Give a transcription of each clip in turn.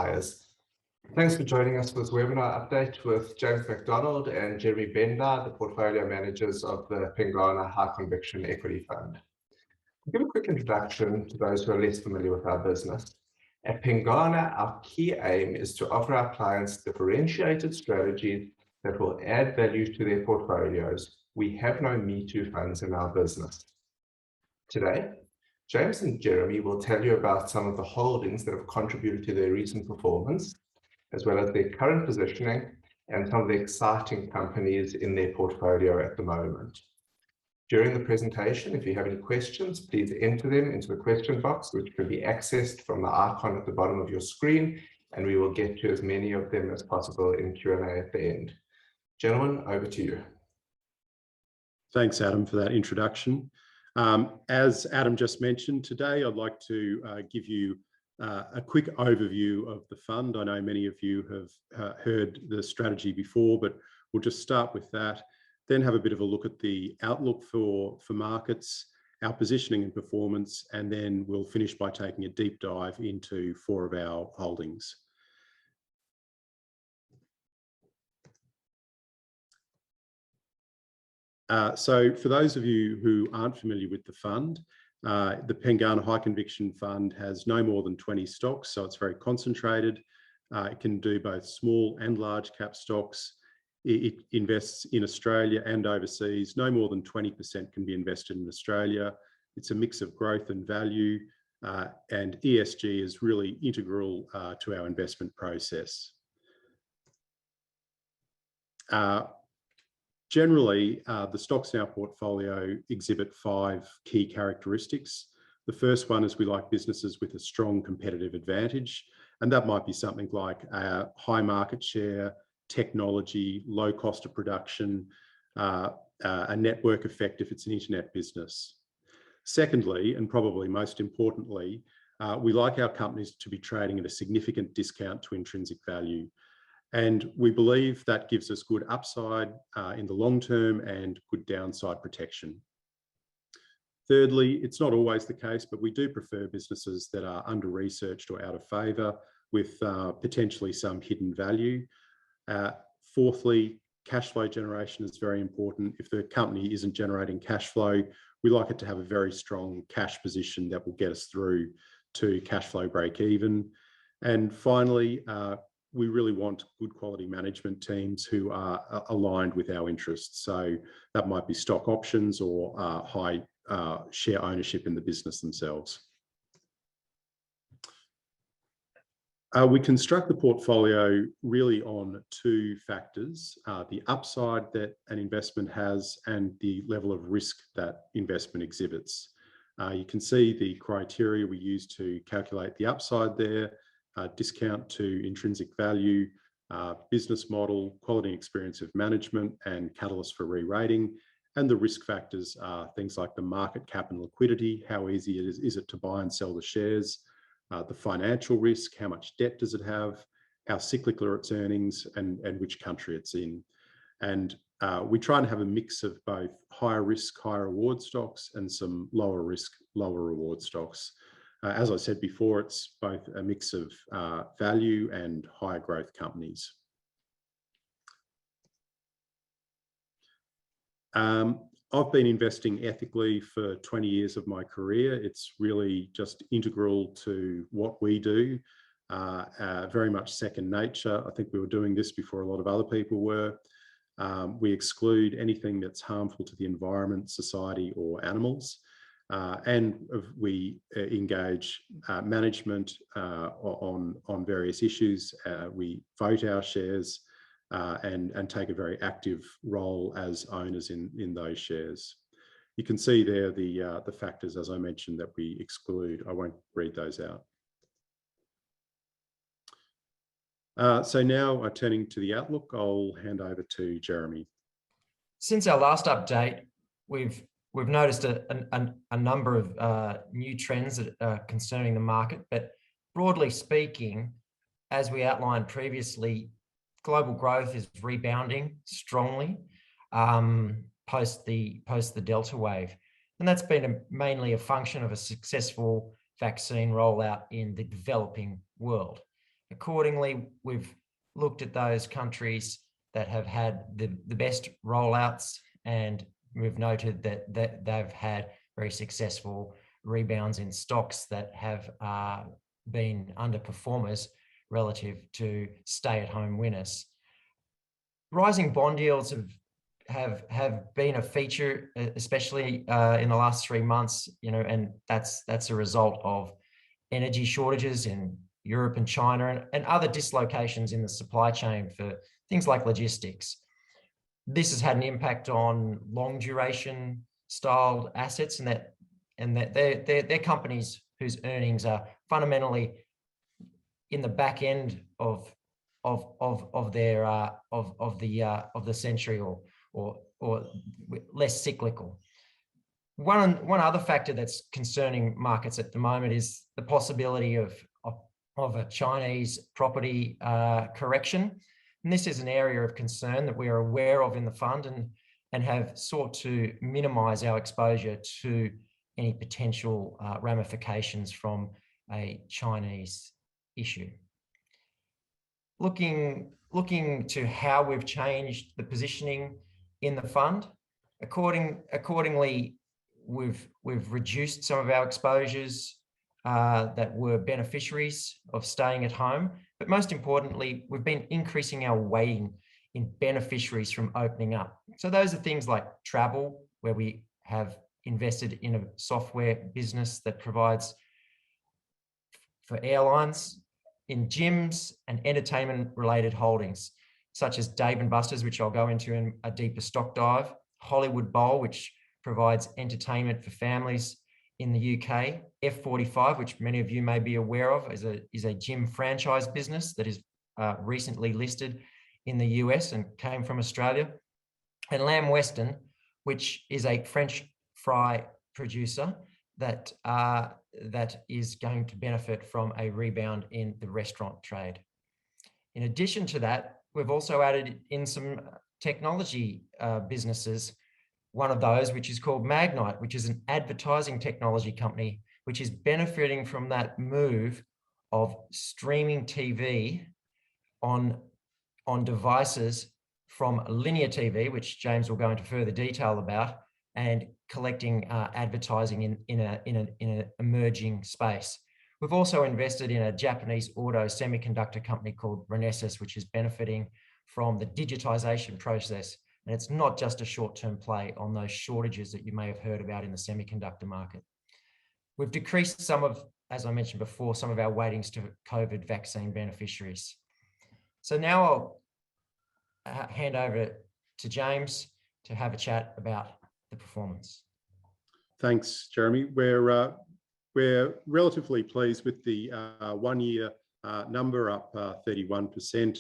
buyers. Thanks for joining us for this webinar update with James McDonald and Jeremy Bender, the portfolio managers of the Pengana High Conviction Equity Fund. I'll give a quick introduction to those who are less familiar with our business. At Pengana, our key aim is to offer our clients differentiated strategies that will add value to their portfolios. We have no Me Too funds in our business. Today, James and Jeremy will tell you about some of the holdings that have contributed to their recent performance, as well as their current positioning and some of the exciting companies in their portfolio at the moment. During the presentation, if you have any questions, please enter them into the question box, which can be accessed from the icon at the bottom of your screen, and we will get to as many of them as possible in Q&A at the end. Gentlemen, over to you. Thanks, Adam, for that introduction. As Adam just mentioned today, I'd like to give you a quick overview of the fund. I know many of you have heard the strategy before, but we'll just start with that. Then have a bit of a look at the outlook for markets, our positioning and performance, and then we'll finish by taking a deep dive into 4 of our holdings. So for those of you who aren't familiar with the fund, the Pengana High Conviction Fund has no more than 20 stocks, so it's very concentrated. It can do both small and large cap stocks. It invests in Australia and overseas. No more than 20% can be invested in Australia. It's a mix of growth and value, and ESG is really integral to our investment process. Generally, the stocks in our portfolio exhibit 5 key characteristics. The first one is we like businesses with a strong competitive advantage, and that might be something like a high market share, technology, low cost of production, a network effect if it's an internet business. Secondly, and probably most importantly, we like our companies to be trading at a significant discount to intrinsic value. And we believe that gives us good upside in the long term and good downside protection. Thirdly, it's not always the case, but we do prefer businesses that are under-researched or out of favour with potentially some hidden value. Fourthly, cash flow generation is very important. If the company isn't generating cash flow, we like it to have a very strong cash position that will get us through to cash flow break even. And finally, we really want good quality management teams who are aligned with our interests. So that might be stock options or high share ownership in the business themselves. We construct the portfolio really on 2 factors, the upside that an investment has and the level of risk that investment exhibits. You can see the criteria we use to calculate the upside there: discount to intrinsic value, business model, quality and experience of management, and catalyst for re-rating. And the risk factors are things like the market cap and liquidity, how easy is it to buy and sell the shares, the financial risk, how much debt does it have, how cyclical are its earnings, and which country it's in. And we try and have a mix of both higher risk, higher reward stocks and some lower risk, lower reward stocks. As I said before, it's both a mix of value and higher growth companies. I've been investing ethically for 20 years of my career. It's really just integral to what we do, very much second nature. I think we were doing this before a lot of other people were. We exclude anything that's harmful to the environment, society, or animals. And we engage management on various issues. We vote our shares and take a very active role as owners in those shares. You can see there the factors, as I mentioned, that we exclude. I won't read those out. So now, turning to the outlook, I'll hand over to Jeremy. Since our last update, we've noticed a number of new trends that concerning the market, but broadly speaking, as we outlined previously, global growth is rebounding strongly post the Delta wave, and that's been mainly a function of a successful vaccine rollout in the developing world. Accordingly, we've looked at those countries that have had the best rollouts, and we've noted that they've had very successful rebounds in stocks that have been underperformers relative to stay-at-home winners. Rising bond yields have been a feature, especially in the last 3 months, and that's a result of energy shortages in Europe and China, and other dislocations in the supply chain for things like logistics. This has had an impact on long duration styled assets, and that they're companies whose earnings are fundamentally in the back end of the century, or less cyclical. One other factor that's concerning markets at the moment is the possibility of a Chinese property correction. And this is an area of concern that we are aware of in the fund, and have sought to minimize our exposure to any potential ramifications from a Chinese issue. Looking to how we've changed the positioning in the fund, accordingly, we've reduced some of our exposures that were beneficiaries of staying at home. But most importantly, we've been increasing our weighting in beneficiaries from opening up. So those are things like travel, where we have invested in a software business that provides for airlines, in gyms and entertainment related holdings, such as Dave & Buster's, which I'll go into in a deeper stock dive, Hollywood Bowl, which provides entertainment for families in the UK, F45, which many of you may be aware of, is a gym franchise business that is recently listed in the US and came from Australia, and Lamb Weston, which is a French fry producer that is going to benefit from a rebound in the restaurant trade. In addition to that, we've also added in some technology businesses. One of those, which is called Magnite, which is an advertising technology company, which is benefiting from that move of streaming TV on devices from linear TV, which James will go into further detail about, and collecting advertising in an emerging space. We've also invested in a Japanese auto semiconductor company called Renesas, which is benefiting from the digitization process. And it's not just a short-term play on those shortages that you may have heard about in the semiconductor market. We've decreased some of, as I mentioned before, some of our weightings to COVID vaccine beneficiaries. So now I'll hand over to James to have a chat about the performance. Thanks, Jeremy. We're relatively pleased with the 1 year number, up 31%,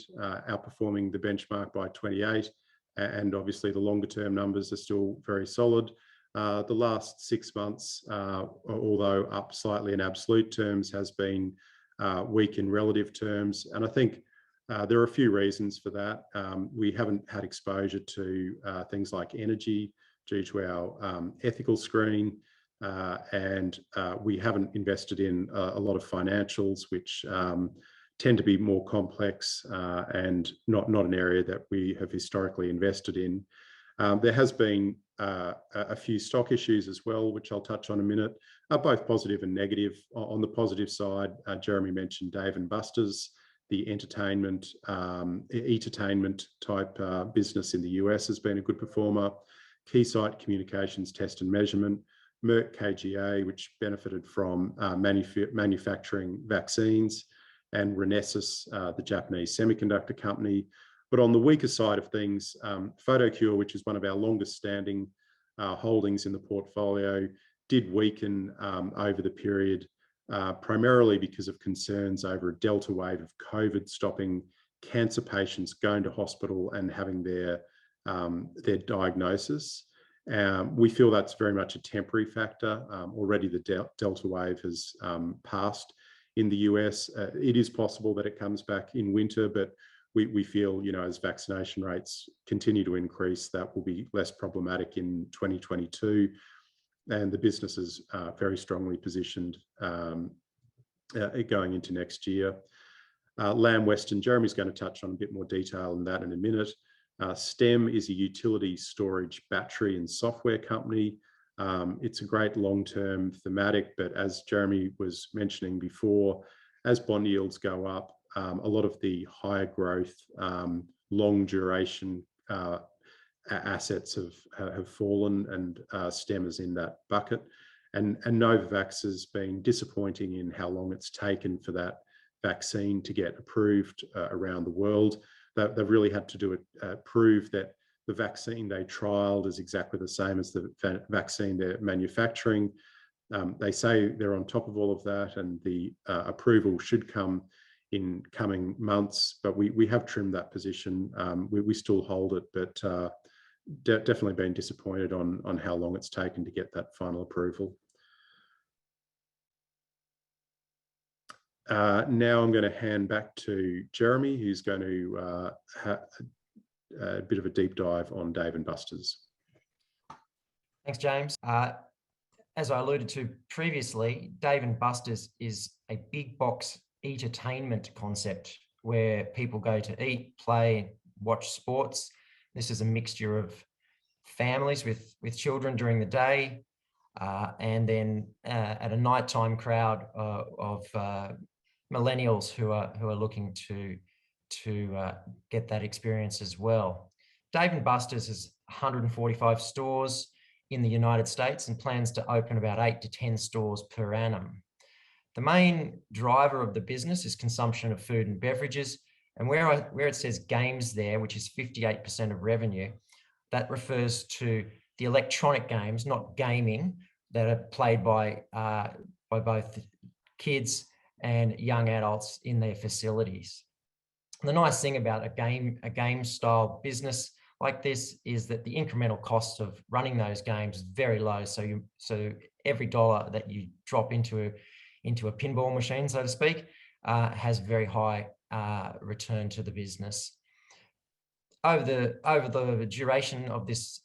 outperforming the benchmark by 28%. And obviously the longer term numbers are still very solid. The last 6 months, although up slightly in absolute terms, has been weak in relative terms. And I think there are a few reasons for that. We haven't had exposure to things like energy due to our ethical screen, and we haven't invested in a lot of financials, which tend to be more complex and not an area that we have historically invested in. There has been a few stock issues as well, which I'll touch on in a minute, both positive and negative. On the positive side, Jeremy mentioned Dave & Buster's, the entertainment type business in the US has been a good performer. Keysight Communications Test and Measurement, Merck KGaA, which benefited from manufacturing vaccines, and Renesas, the Japanese semiconductor company. But on the weaker side of things, Photocure, which is one of our longest standing holdings in the portfolio, did weaken over the period, primarily because of concerns over a Delta wave of COVID stopping cancer patients going to hospital and having their diagnosis. We feel that's very much a temporary factor. Already the Delta wave has passed in the US. It is possible that it comes back in winter, but we feel, as vaccination rates continue to increase, that will be less problematic in 2022. And the business is very strongly positioned going into next year. Lamb Weston, Jeremy's going to touch on a bit more detail on that in a minute. STEM is a utility storage battery and software company. It's a great long-term thematic, but as Jeremy was mentioning before, as bond yields go up, a lot of the higher growth, long duration assets have fallen, and STEM is in that bucket. And Novavax has been disappointing in how long it's taken for that vaccine to get approved around the world. They've really had to do it, prove that the vaccine they trialed is exactly the same as the vaccine they're manufacturing. They say they're on top of all of that, and the approval should come in coming months, but we have trimmed that position. We still hold it, but definitely been disappointed on how long it's taken to get that final approval. Now I'm going to hand back to Jeremy, who's going to have a bit of a deep dive on Dave & Buster's. Thanks, James. As I alluded to previously, Dave & Buster's is a big box entertainment concept where people go to eat, play, watch sports. This is a mixture of families with children during the day, and then at a nighttime crowd of millennials who are looking to get that experience as well. Dave & Buster's has 145 stores in the United States and plans to open about 8 to 10 stores per annum. The main driver of the business is consumption of food and beverages, and where it says games there, which is 58% of revenue, that refers to the electronic games, not gaming, that are played by both kids and young adults in their facilities. The nice thing about a game style business like this is that the incremental cost of running those games is very low. So every dollar that you drop into a pinball machine, so to speak, has very high return to the business. Over the duration of this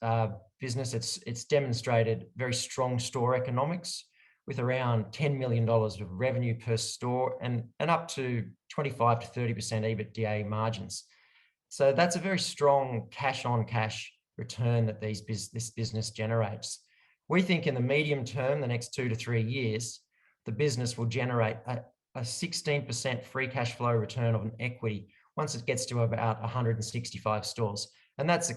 business, it's demonstrated very strong store economics, with around $10 million of revenue per store and up to 25 to 30% EBITDA margins. So that's a very strong cash on cash return that this business generates. We think in the medium term, the next 2 to 3 years, the business will generate a 16% free cash flow return on equity once it gets to about 165 stores, and that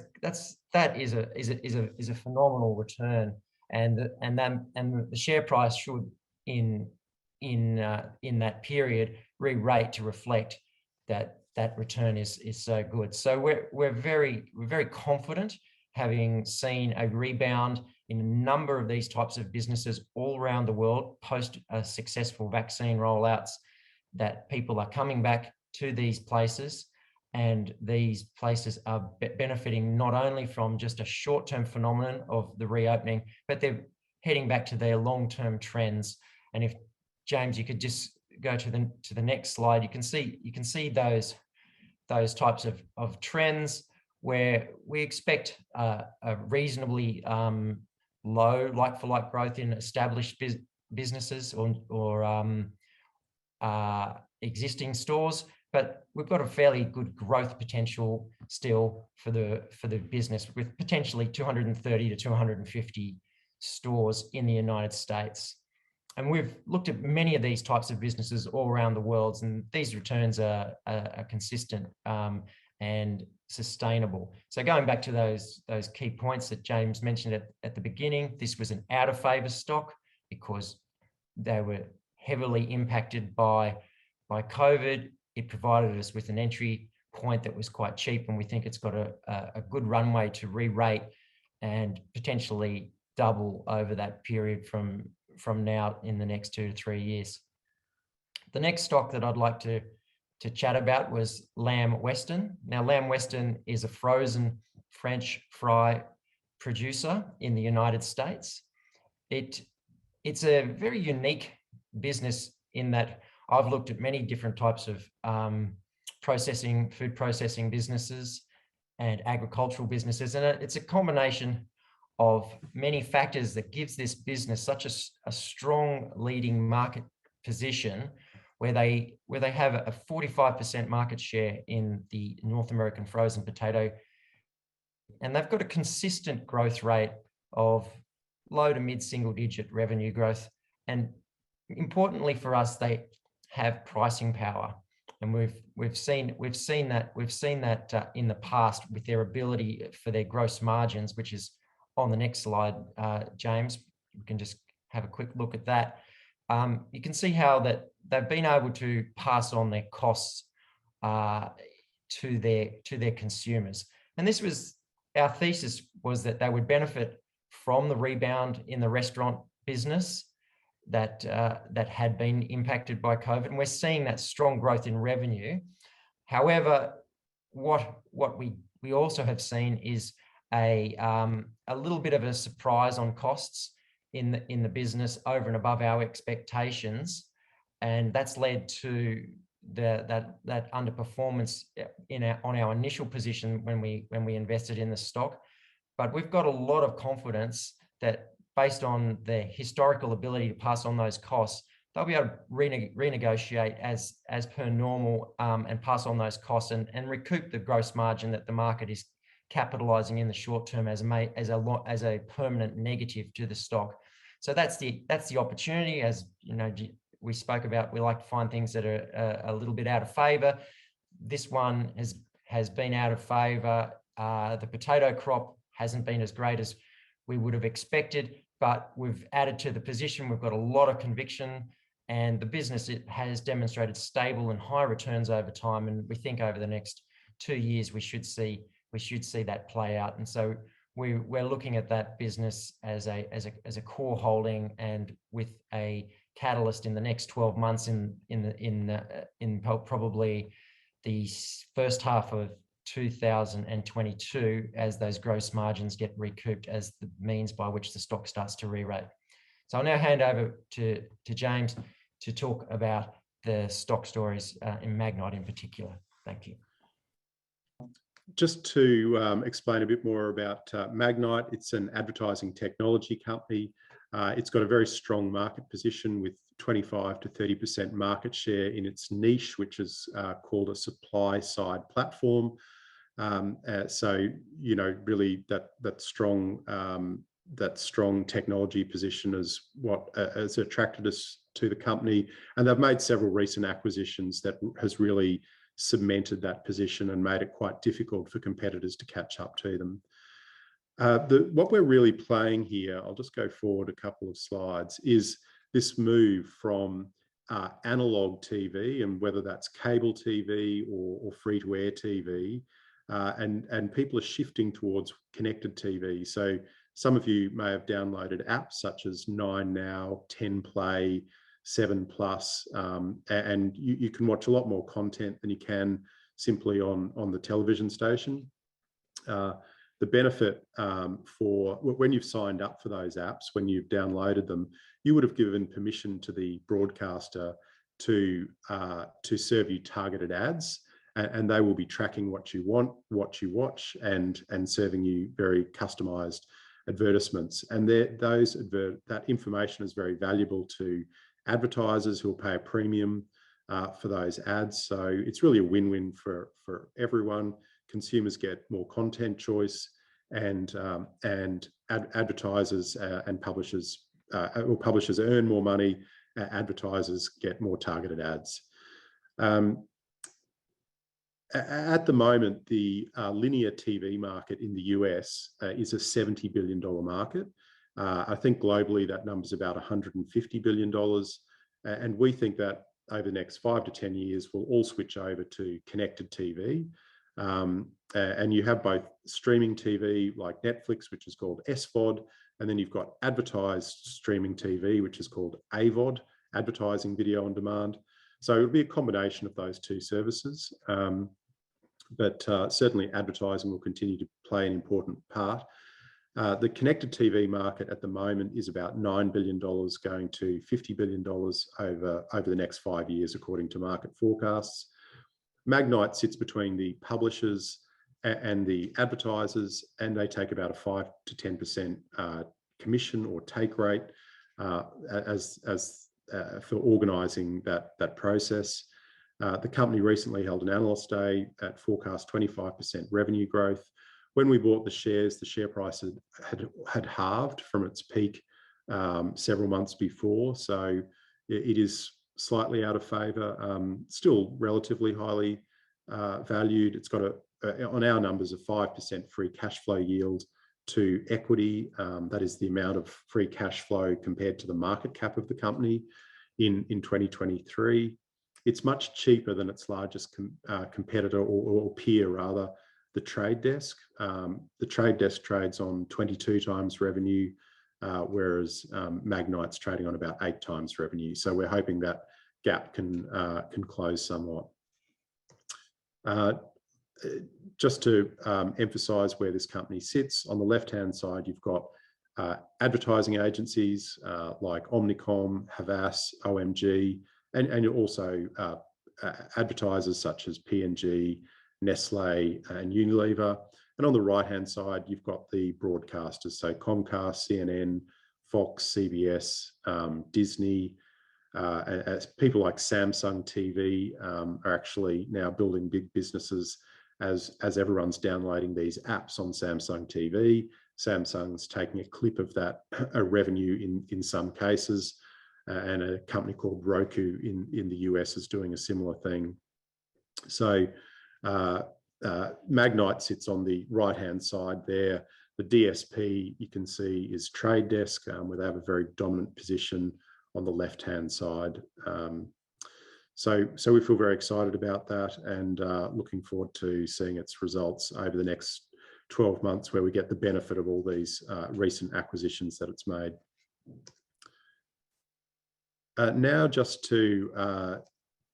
is a phenomenal return, and the share price should in that period re-rate to reflect that return is so good. So we're very confident, having seen a rebound in a number of these types of businesses all around the world post successful vaccine rollouts, that people are coming back to these places, and these places are benefiting not only from just a short-term phenomenon of the reopening, but they're heading back to their long-term trends. And if James, you could just go to the next slide, you can see those types of trends where we expect a reasonably low like-for-like growth in established businesses or existing stores, but we've got a fairly good growth potential still for the business, with potentially 230 to 250 stores in the United States. And we've looked at many of these types of businesses all around the world, and these returns are consistent and sustainable. So going back to those key points that James mentioned at the beginning, this was an out of favor stock because they were heavily impacted by COVID. It provided us with an entry point that was quite cheap, and we think it's got a good runway to re-rate and potentially double over that period from now in the next 2 to 3 years. The next stock that I'd like to chat about was Lamb Weston. Now, Lamb Weston is a frozen French fry producer in the United States. It's a very unique business in that I've looked at many different types of food processing businesses and agricultural businesses, and it's a combination of many factors that gives this business such a strong leading market position, where they have a 45% market share in the North American frozen potato, and they've got a consistent growth rate of low to mid single digit revenue growth. And importantly for us, they have pricing power, and we've seen that in the past with their ability for their gross margins, which is on the next slide, James. We can just have a quick look at that. You can see how that they've been able to pass on their costs to their consumers. And this was our thesis, was that they would benefit from the rebound in the restaurant business that had been impacted by COVID, and we're seeing that strong growth in revenue. However, what we also have seen is a little bit of a surprise on costs in the business over and above our expectations, and that's led to that underperformance on our initial position when we invested in the stock. But we've got a lot of confidence that based on the historical ability to pass on those costs, they'll be able to renegotiate as per normal, and pass on those costs and recoup the gross margin that the market is capitalizing in the short term as a permanent negative to the stock. So that's the opportunity. As you know, we spoke about, we like to find things that are a little bit out of favor. This one has been out of favor. The potato crop hasn't been as great as we would have expected, but we've added to the position. We've got a lot of conviction, and the business, it has demonstrated stable and high returns over time. And we think over the next 2 years, we should see that play out. And so we're looking at that business as a core holding, and with a catalyst in the next 12 months in probably the first half of 2022, as those gross margins get recouped as the means by which the stock starts to re-rate. So I'll now hand over to James to talk about the stock stories in Magnite in particular. Thank you. Just to explain a bit more about Magnite, it's an advertising technology company. It's got a very strong market position with 25 to 30% market share in its niche, which is called a supply side platform. So, you know, really that strong technology position is what has attracted us to the company. And they've made several recent acquisitions that has really cemented that position and made it quite difficult for competitors to catch up to them. What we're really playing here, I'll just go forward a couple of slides, is this move from analog TV, and whether that's cable TV or free-to-air TV, and people are shifting towards connected TV. So some of you may have downloaded apps such as 9Now, 10Play, 7Plus, and you can watch a lot more content than you can simply on the television station. The benefit for when you've signed up for those apps, when you've downloaded them, you would have given permission to the broadcaster to serve you targeted ads, and they will be tracking what you want, what you watch, and serving you very customized advertisements. And that information is very valuable to advertisers who will pay a premium for those ads. So it's really a win-win for everyone. Consumers get more content choice, and advertisers and publishers, or publishers earn more money. Advertisers get more targeted ads. At the moment, the linear TV market in the US is a $70 billion market. I think globally that number is about $150 billion. And we think that over the next 5 to 10 years, we'll all switch over to connected TV. And you have both streaming TV like Netflix, which is called SVOD, and then you've got advertised streaming TV, which is called AVOD, advertising video on demand. So it'll be a combination of those two services. But certainly advertising will continue to play an important part. The connected TV market at the moment is about $9 billion, going to $50 billion over the next 5 years, according to market forecasts. Magnite sits between the publishers and the advertisers, and they take about a 5 to 10% commission or take rate as for organising that process. The company recently held an analyst day at forecast 25% revenue growth. When we bought the shares, the share price had halved from its peak several months before. So it is slightly out of favour, still relatively highly valued. It's got on our numbers, a 5% free cash flow yield to equity. That is the amount of free cash flow compared to the market cap of the company in 2023. It's much cheaper than its largest competitor or peer, rather, the trade desk. The trade desk trades on 22 times revenue, whereas Magnite's trading on about 8 times revenue. So we're hoping that gap can close somewhat. Just to emphasize where this company sits, on the left-hand side, you've got advertising agencies like Omnicom, Havas, OMG, and also advertisers such as P&G, Nestle, and Unilever. And on the right-hand side, you've got the broadcasters, so Comcast, CNN, Fox, CBS, Disney. As people like Samsung TV are actually now building big businesses as everyone's downloading these apps on Samsung TV. Samsung's taking a clip of that revenue in some cases, and a company called Roku in the US is doing a similar thing. So Magnite sits on the right-hand side there. The DSP, you can see, is Trade Desk, where they have a very dominant position on the left-hand side. So we feel very excited about that, and looking forward to seeing its results over the next 12 months, where we get the benefit of all these recent acquisitions that it's made. Now just to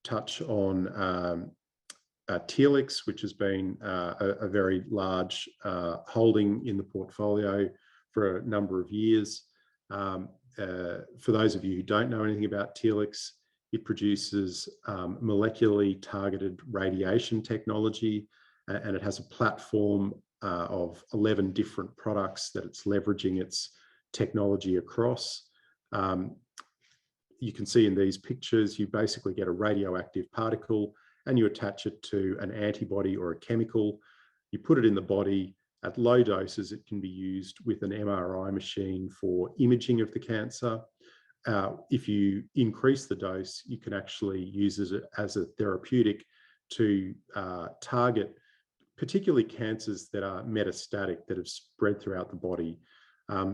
touch on Telex, which has been a very large holding in the portfolio for a number of years. For those of you who don't know anything about Telex, it produces molecularly targeted radiation technology, and it has a platform of 11 different products that it's leveraging its technology across. You can see in these pictures, you basically get a radioactive particle and you attach it to an antibody or a chemical. You put it in the body. At low doses, it can be used with an MRI machine for imaging of the cancer. If you increase the dose, you can actually use it as a therapeutic to target particularly cancers that are metastatic, that have spread throughout the body.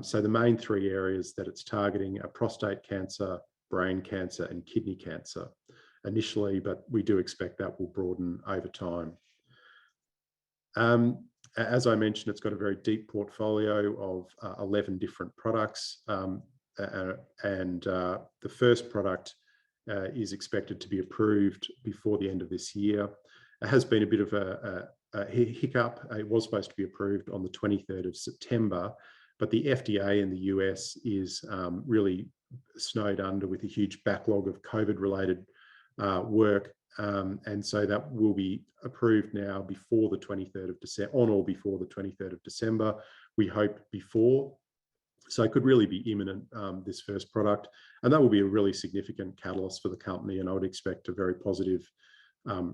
So the main 3 areas that it's targeting are prostate cancer, brain cancer, and kidney cancer initially, but we do expect that will broaden over time. As I mentioned, it's got a very deep portfolio of 11 different products, and the first product is expected to be approved before the end of this year. It has been a bit of a hiccup. It was supposed to be approved on the 23rd of September, but the FDA in the US is really snowed under with a huge backlog of COVID-related work. And so that will be approved now before the 23rd of December, on or before the 23rd of December. We hope before. So it could really be imminent, this first product. And that will be a really significant catalyst for the company. And I would expect a very positive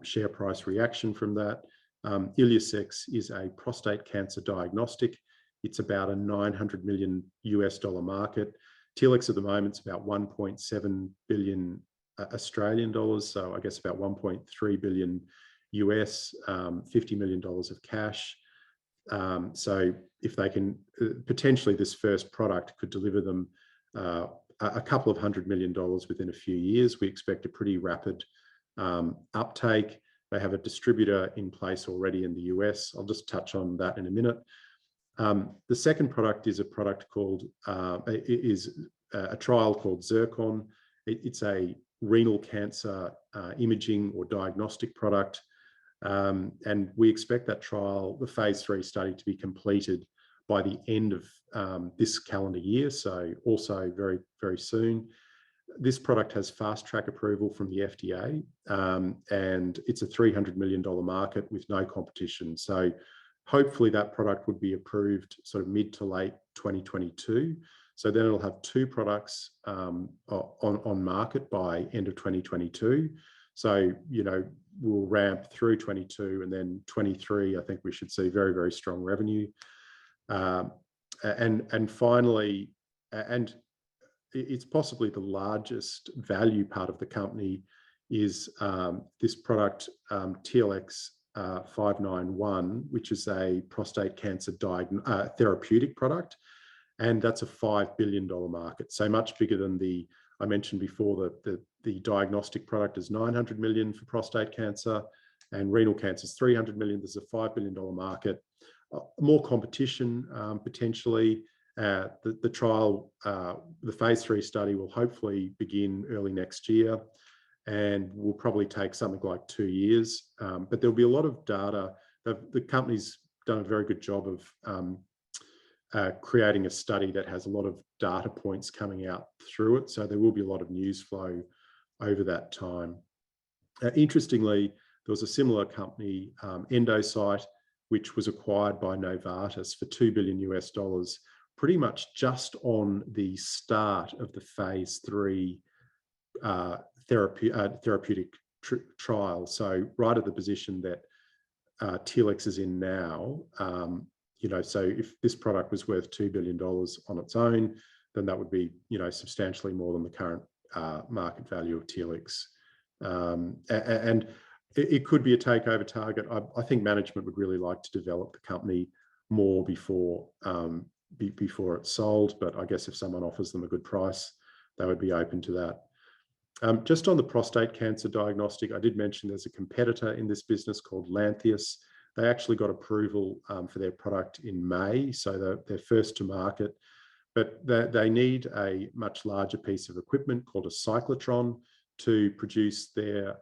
share price reaction from that. Illuccix is a prostate cancer diagnostic. It's about a $900 million US market. Telex at the moment is about 1.7 billion Australian dollars, so I guess about 1.3 billion US, $50 million of cash. So if they can, potentially this first product could deliver them a couple of $100 million within a few years. We expect a pretty rapid uptake. They have a distributor in place already in the US. I'll just touch on that in a minute. The second product is a product called, a trial called Zircon. It's a renal cancer imaging or diagnostic product. And we expect that trial, the phase 3 study, to be completed by the end of this calendar year. So also very, very soon. This product has fast track approval from the FDA, and it's a $300 million market with no competition. So hopefully that product would be approved sort of mid to late 2022. So then it'll have 2 products on market by end of 2022. So, you know, we'll ramp through 22, and then 23, I think we should see very, very strong revenue. And finally, and it's possibly the largest value part of the company, is this product, Telex 591, which is a prostate cancer therapeutic product. And that's a $5 billion market. So much bigger than I mentioned before, the diagnostic product is 900 million for prostate cancer, and renal cancer is 300 million. There's a $5 billion market. More competition, potentially. The trial, the phase 3 study will hopefully begin early next year, and will probably take something like 2 years. But there'll be a lot of data. The company's done a very good job of creating a study that has a lot of data points coming out through it. So there will be a lot of news flow over that time. Interestingly, there was a similar company, Endocyte, which was acquired by Novartis for $2 billion US, pretty much just on the start of the phase 3 therapeutic trial. So right at the position that Telex is in now. You know, so if this product was worth $2 billion on its own, then that would be, you know, substantially more than the current market value of Telex. And it could be a takeover target. I think management would really like to develop the company more before it's sold. But I guess if someone offers them a good price, they would be open to that. Just on the prostate cancer diagnostic, I did mention there's a competitor in this business called Lantheus. They actually got approval for their product in May, so they're first to market. But they need a much larger piece of equipment called a cyclotron to produce their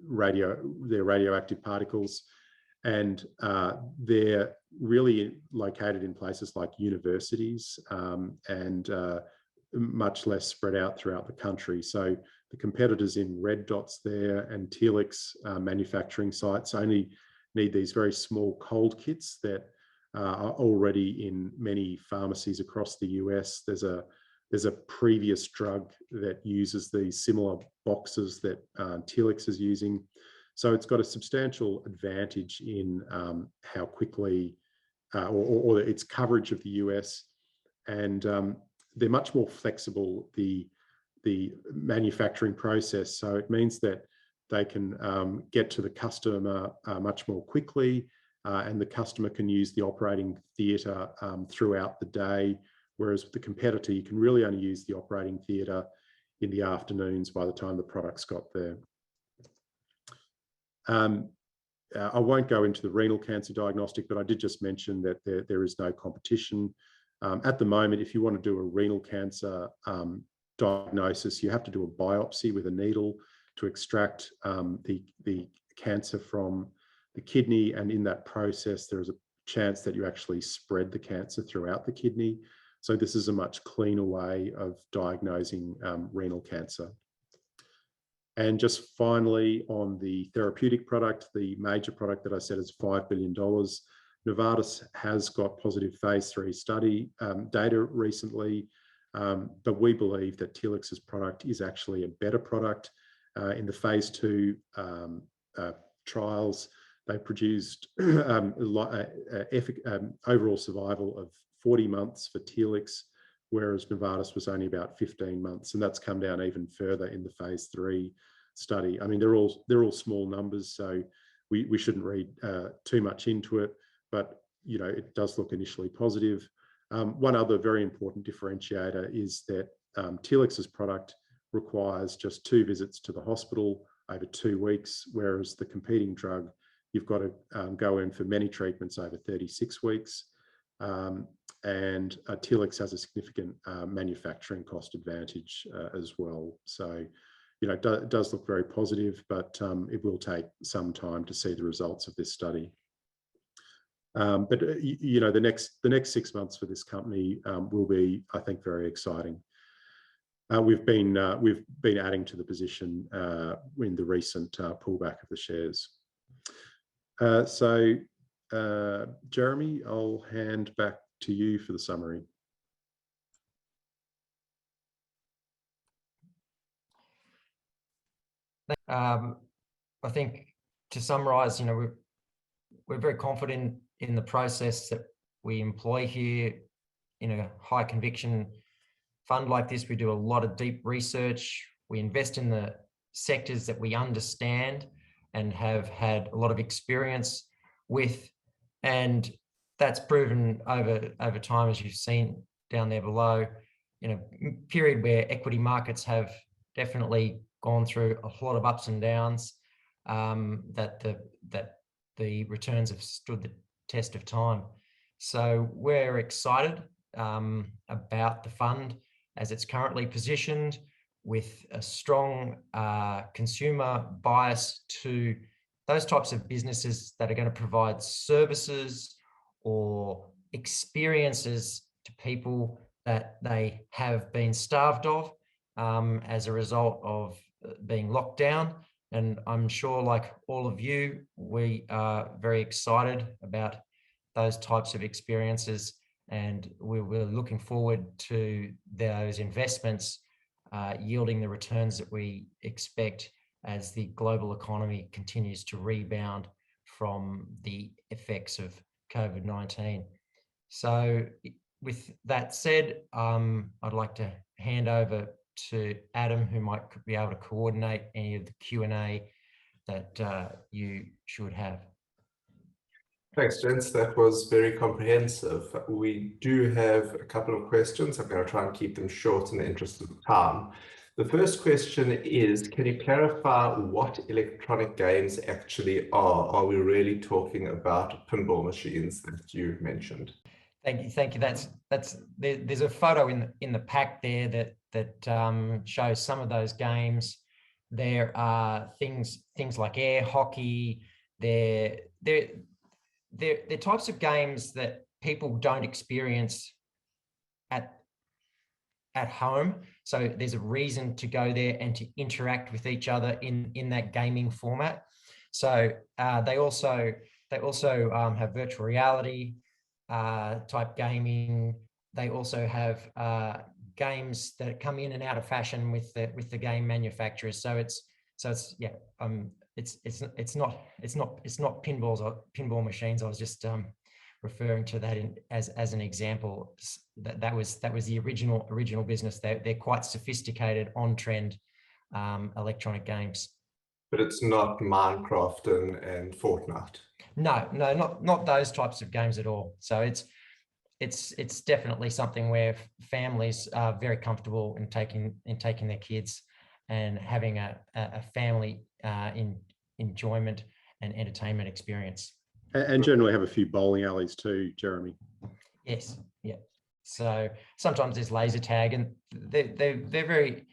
radioactive particles, and they're really located in places like universities and much less spread out throughout the country. So the competitors in red dots there and Telex manufacturing sites only need these very small cold kits that are already in many pharmacies across the US. There's a previous drug that uses these similar boxes that Telex is using. So it's got a substantial advantage in how quickly or its coverage of the US, and they're much more flexible, the manufacturing process. So it means that they can get to the customer much more quickly, and the customer can use the operating theatre throughout the day, whereas with the competitor, you can really only use the operating theatre in the afternoons by the time the product's got there. I won't go into the renal cancer diagnostic, but I did just mention that there is no competition. At the moment, if you want to do a renal cancer diagnosis, you have to do a biopsy with a needle to extract the cancer from the kidney, and in that process, there is a chance that you actually spread the cancer throughout the kidney. So this is a much cleaner way of diagnosing renal cancer. And just finally, on the therapeutic product, the major product that I said is $5 billion. Novartis has got positive phase 3 study data recently, but we believe that Telex's product is actually a better product. In the phase 2 trials, they produced overall survival of 40 months for Telex, whereas Novartis was only about 15 months, and that's come down even further in the phase 3 study. I mean, they're all small numbers, so we shouldn't read too much into it, but you know, it does look initially positive. One other very important differentiator is that Telex's product requires just 2 visits to the hospital over 2 weeks, whereas the competing drug, you've got to go in for many treatments over 36 weeks. And Telex has a significant manufacturing cost advantage as well. So, you know, it does look very positive, but it will take some time to see the results of this study. But you know, the next 6 months for this company will be, I think, very exciting. We've been adding to the position in the recent pullback of the shares. So Jeremy, I'll hand back to you for the summary. I think to summarize, we're very confident in the process that we employ here. In a high conviction fund like this, we do a lot of deep research. We invest in the sectors that we understand and have had a lot of experience with, and that's proven over time, as you've seen down there below, in a period where equity markets have definitely gone through a lot of ups and downs, that the returns have stood the test of time. So we're excited about the fund as it's currently positioned, with a strong consumer bias to those types of businesses that are going to provide services or experiences to people that they have been starved of as a result of being locked down. And I'm sure, like all of you, we are very excited about those types of experiences, and we're looking forward to those investments yielding the returns that we expect as the global economy continues to rebound from the effects of COVID-19. So with that said, I'd like to hand over to Adam, who might be able to coordinate any of the Q&A that you should have. Thanks, gents. That was very comprehensive. We do have a couple of questions. I'm going to try and keep them short in the interest of time. The first question is, can you clarify what electronic games actually are? Are we really talking about pinball machines that you mentioned? Thank you. There's a photo in the pack there that shows some of those games. There are things like air hockey. They're types of games that people don't experience at home. So there's a reason to go there and to interact with each other in that gaming format. So they also have virtual reality type gaming. They also have games that come in and out of fashion with the game manufacturers. So it's not pinballs or pinball machines. I was just referring to that as an example. That was the original business. They're quite sophisticated, on trend electronic games. But it's not Minecraft and Fortnite. No, not those types of games at all. So it's definitely something where families are very comfortable in taking their kids and having a family enjoyment and entertainment experience. And generally have a few bowling alleys too, Jeremy. Yes, yeah. So sometimes there's laser tag, and they're very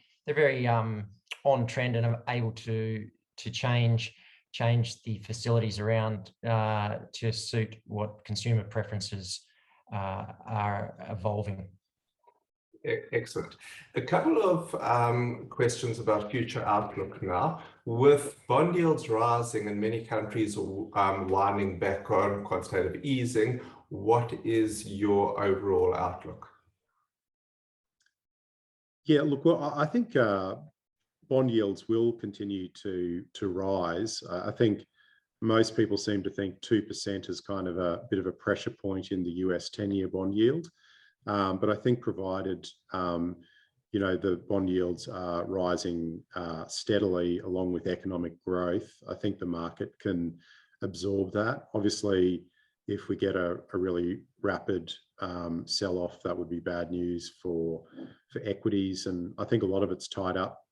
on trend and are able to change the facilities around to suit what consumer preferences are evolving. Excellent. A couple of questions about future outlook now. With bond yields rising and many countries winding back on quantitative easing, what is your overall outlook? Yeah, look, well, I think bond yields will continue to rise. I think most people seem to think 2% is kind of a bit of a pressure point in the US 10-year bond yield. But I think provided, the bond yields are rising steadily along with economic growth, I think the market can absorb that. Obviously, if we get a really rapid sell-off, that would be bad news for equities. And I think a lot of it's tied up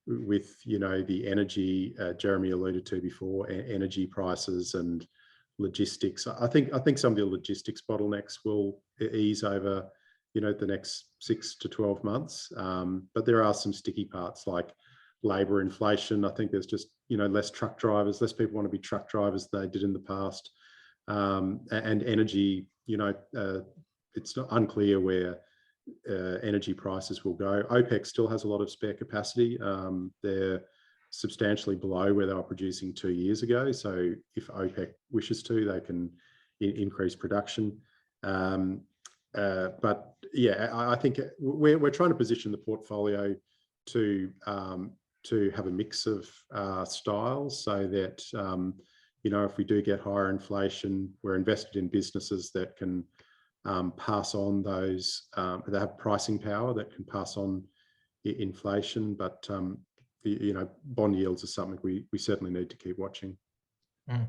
with, the energy Jeremy alluded to before, energy prices and logistics. I think some of the logistics bottlenecks will ease over, the next 6 to 12 months. But there are some sticky parts like labor inflation. I think there's just, less truck drivers, less people want to be truck drivers than they did in the past. And energy, it's not unclear where energy prices will go. OPEC still has a lot of spare capacity. They're substantially below where they were producing 2 years ago. So if OPEC wishes to, they can increase production. But yeah, I think we're trying to position the portfolio to to have a mix of styles so that, you know, if we do get higher inflation, we're invested in businesses that can pass on those, that have pricing power that can pass on inflation. But, you know, bond yields are something we certainly need to keep watching. Mm.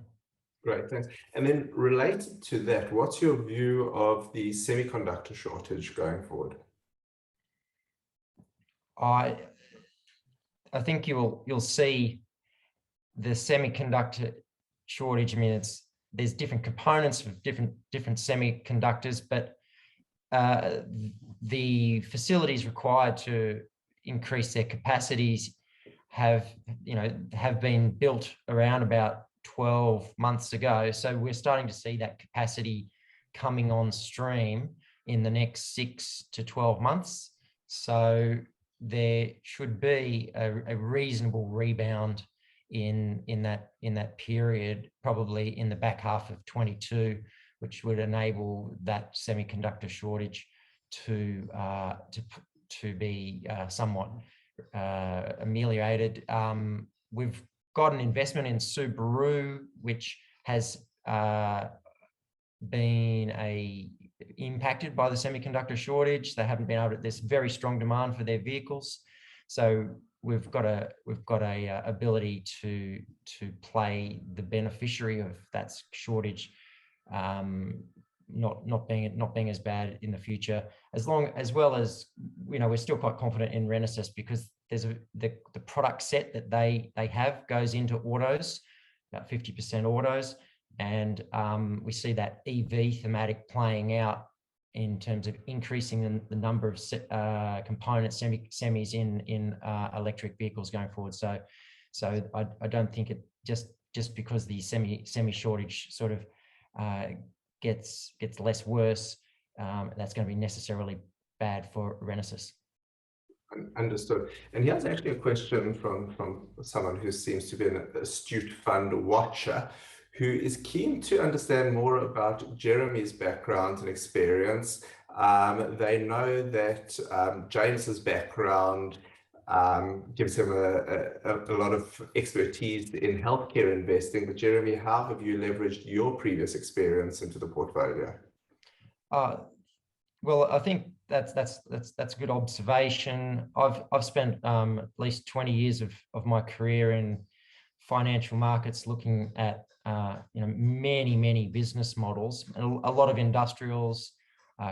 Great, thanks. And then related to that, what's your view of the semiconductor shortage going forward? I think you'll see the semiconductor shortage. I mean, there's different components of different semiconductors, but the facilities required to increase their capacities have been built around about 12 months ago. So we're starting to see that capacity coming on stream in the next 6 to 12 months. So there should be a reasonable rebound in that period, probably in the back half of 22, which would enable that semiconductor shortage to be somewhat ameliorated. We've got an investment in Subaru, which has been impacted by the semiconductor shortage. They haven't been able to. There's very strong demand for their vehicles, so we've got a ability to play the beneficiary of that shortage, not being as bad in the future. As well as you know, we're still quite confident in Renesas because there's the product set that they have goes into autos, about 50% autos. And we see that EV thematic playing out in terms of increasing the number of component semis in electric vehicles going forward. So I don't think it just because the semi shortage sort of gets less worse, that's going to be necessarily bad for Renesas. Understood. And here's actually a question from someone who seems to be an astute fund watcher, who is keen to understand more about Jeremy's background and experience. They know that James's background gives him a lot of expertise in healthcare investing. But Jeremy, how have you leveraged your previous experience into the portfolio? Well, I think that's a good observation. I've spent at least 20 years of my career in financial markets, looking at many business models, a lot of industrials,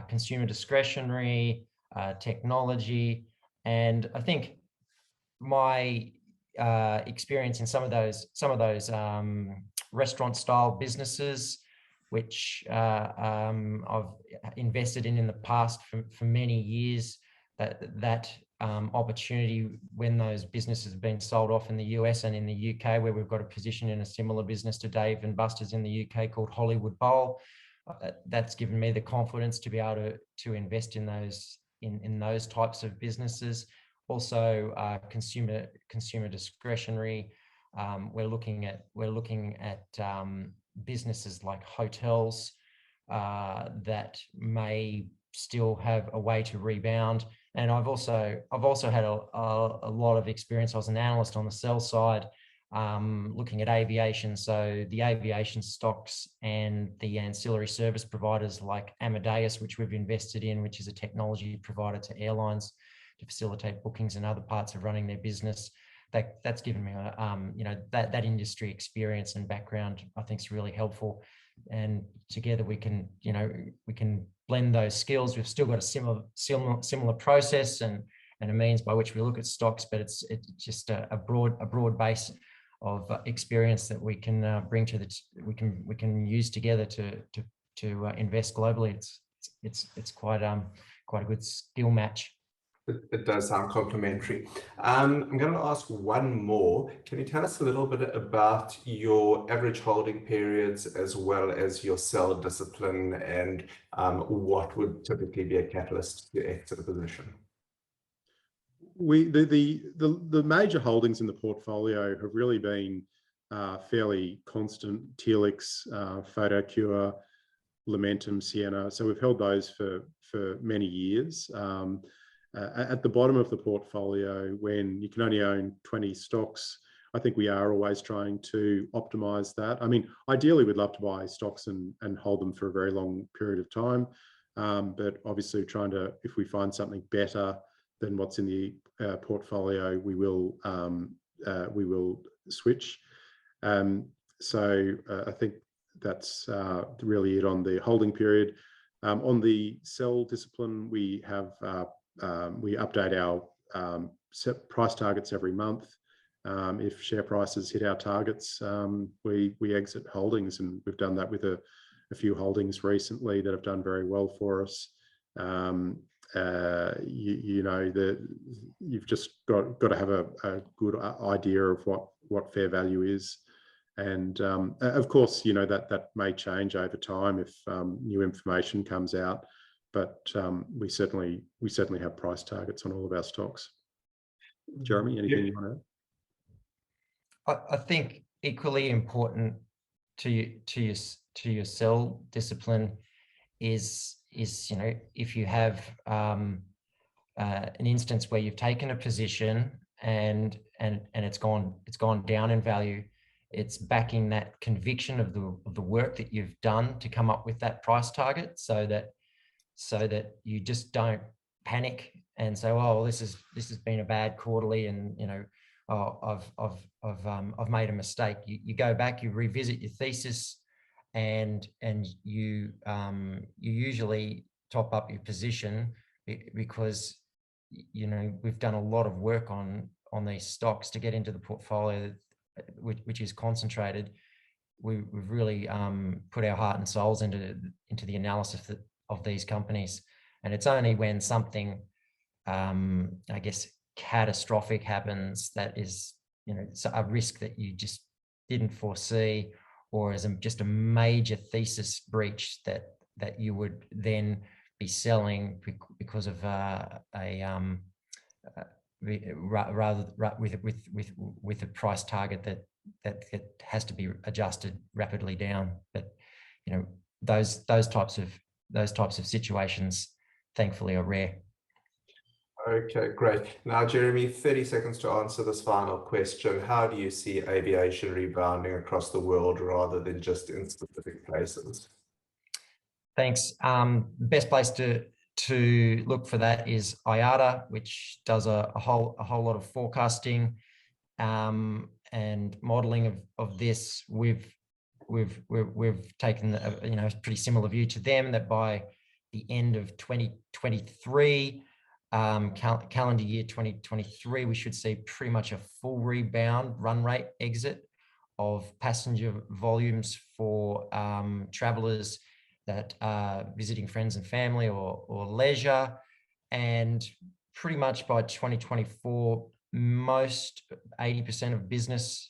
consumer discretionary, technology, and I think my experience in some of those restaurant style businesses, which I've invested in the past for many years, that opportunity when those businesses have been sold off in the US and in the UK, where we've got a position in a similar business to Dave & Buster's in the UK called Hollywood Bowl. That's given me the confidence to be able to invest in those types of businesses. Also, consumer discretionary. We're looking at businesses like hotels that may still have a way to rebound. And I've also had a lot of experience. I was an analyst on the sell side, looking at aviation. So the aviation stocks and the ancillary service providers like Amadeus, which we've invested in, which is a technology provider to airlines to facilitate bookings and other parts of running their business. That's given me that industry experience and background. I think is really helpful, and together we can blend those skills. We've still got a similar process and a means by which we look at stocks, but it's just a broad base of experience that we can bring to we can use together to invest globally. It's quite a good skill match. It does sound complementary. I'm going to ask one more. Can you tell us a little bit about your average holding periods as well as your sell discipline, and what would typically be a catalyst to exit a position? The major holdings in the portfolio have really been fairly constant. Telex, Photocure, Lamentum, Sienna. So we've held those for many years. At the bottom of the portfolio, when you can only own 20 stocks, I think we are always trying to optimize that. I mean, ideally, we'd love to buy stocks and hold them for a very long period of time. But obviously trying to, if we find something better than what's in the portfolio, we will switch. So I think that's really it on the holding period. On the sell discipline, we have we update our set price targets every month. If share prices hit our targets, we exit holdings, and we've done that with a few holdings recently that have done very well for us. You know, you've just got to have a good idea of what fair value is, and of course, you know, that may change over time if new information comes out. But we certainly have price targets on all of our stocks. Jeremy, anything you want to add? I think equally important to your sell discipline is, you know, if you have an instance where you've taken a position and it's gone down in value, it's backing that conviction of the work that you've done to come up with that price target, so that you just don't panic and say, oh, this has been a bad quarterly, and, you know, oh, I've made a mistake. You go back, you revisit your thesis, and you usually top up your position, because, you know, we've done a lot of work on these stocks to get into the portfolio, which is concentrated. We've really put our heart and souls into the analysis of these companies, and it's only when something, I guess, catastrophic happens, that is, you know, a risk that you just didn't foresee, or as just a major thesis breach that you would then be selling because of rather with a price target that has to be adjusted rapidly down. But, you know, those types of situations, thankfully, are rare. Okay, great. Now, Jeremy, 30 seconds to answer this final question. How do you see aviation rebounding across the world rather than just in specific places? Thanks. Best place to look for that is IATA, which does a whole lot of forecasting and modeling of this. We've taken a pretty similar view to them, that by the end of 2023, calendar year 2023, we should see pretty much a full rebound run rate exit of passenger volumes for travelers that are visiting friends and family or leisure. And pretty much by 2024, most 80% of business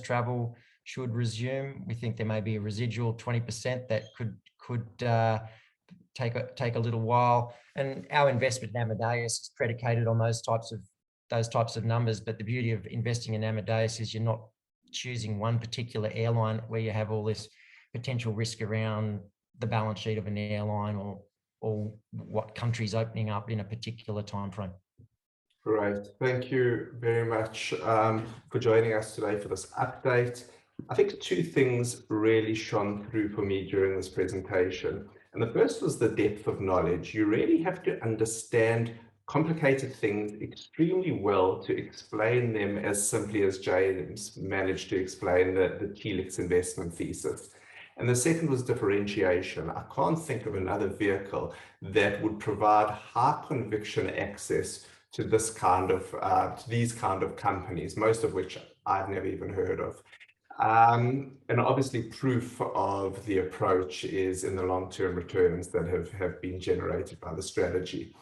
travel should resume. We think there may be a residual 20% that could take a little while. And our investment in Amadeus is predicated on those types of numbers. But the beauty of investing in Amadeus is you're not choosing one particular airline where you have all this potential risk around the balance sheet of an airline or what country's opening up in a particular time frame. Great. Thank you very much for joining us today for this update. I think two things really shone through for me during this presentation. And the first was the depth of knowledge. You really have to understand complicated things extremely well to explain them as simply as James managed to explain the Telex investment thesis. And the second was differentiation. I can't think of another vehicle that would provide high conviction access to this kind of to these kind of companies, most of which I've never even heard of. And obviously proof of the approach is in the long-term returns that have been generated by the strategy.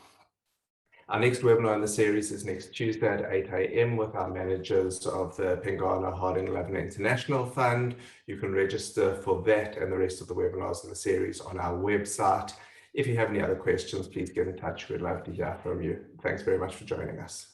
Our next webinar in the series is next Tuesday at 8 a.m. with our managers of the Pengana Harding 11 International Fund. You can register for that and the rest of the webinars in the series on our website. If you have any other questions, please get in touch. We'd love to hear from you. Thanks very much for joining us.